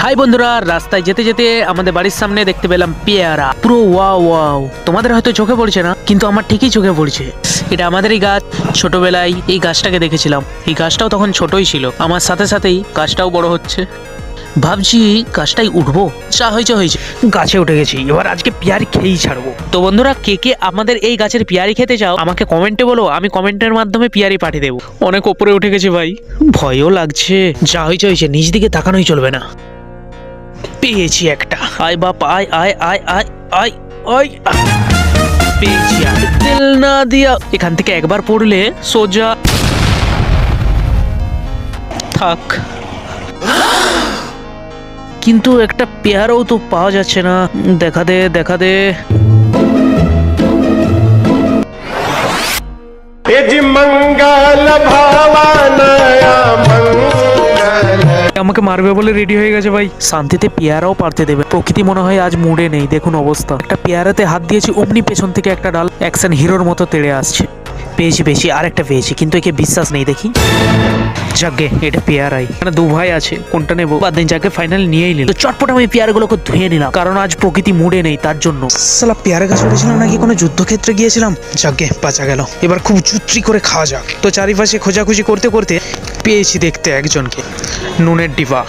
High বন্ধুরা, রাস্তায় যেতে যেতে আমাদের বাড়ির সামনে দেখতে পেলাম পেয়ারা। পুরো ওয়াও ওয়াও। তোমাদের হয়তো চোখে পড়ছে না, কিন্তু আমার ঠিকই চোখে পড়ছে। এটা আমাদেরই গাছ। ছোটবেলায় এই গাছটাকে দেখেছিলাম। এই গাছটাও তখন ছোটই ছিল, আমার সাথে সাথেই গাছটাও বড় হচ্ছে। ভাবছি গাছটাই উঠবো। যা হয়েছে হয়েছে, গাছে উঠে গেছি, এবার আজকে পেয়ারি খেয়েই ছাড়বো। তো বন্ধুরা, কে কে আমাদের এই গাছের পেয়ারি খেতে চাও আমাকে কমেন্টে বলো, আমি কমেন্টের মাধ্যমে পেয়ারি পাঠিয়ে দেবো। অনেক ওপরে উঠে গেছে ভাই, ভয়ও লাগছে। যা হয়েছে হয়েছে, নিজ দিকে তাকানোই চলবে না। পেয়েছি একটা। আয় বাপ আয় আয় আয় আয় আয় আয়। পেয়েছি। আর তেল না দিয়া এখান থেকে একবার পড়লে সোজা থাক। কিন্তু একটা পেয়ারাও তো পাওয়া যাচ্ছে না। দেখা দে দেখা দে। আমাকে মারবে বলে রেডি হয়ে গেছে ভাই। শান্তিতে পেয়ারাও পারতে দেবে। প্রকৃতি মনে হয় আজ মুডে নেই। দেখুন অবস্থা। একটা পেয়ারাতে হাত দিয়েছি, অমনি পেছন থেকে একটা ডাল অ্যাকশন হিরোর মতো তেড়ে আসছে। পেয়েছি পেয়েছি, আর একটা পেয়েছি, কিন্তু একে বিশ্বাস নেই। দেখি, যাকে এটা পেয়ারাই। মানে দু ভাই আছে, কোনটা নেবো বাদ দিন, যাকে ফাইনাল নিয়েই নিল। তো চটপট আমি পেয়ারাগুলোকে ধুয়ে নিলাম, কারণ আজ প্রকৃতি মুডে নেই তার জন্য। সালা পেয়ারা গাছ উঠেছিলাম নাকি কোনো যুদ্ধক্ষেত্রে গিয়েছিলাম। যাকে বাঁচা গেল। এবার খুব চুত্রি করে খাওয়া যাক। তো চারিপাশে খোঁজাখুঁজি করতে করতে পেয়েছি দেখতে একজনকে। নুনের ডিবা।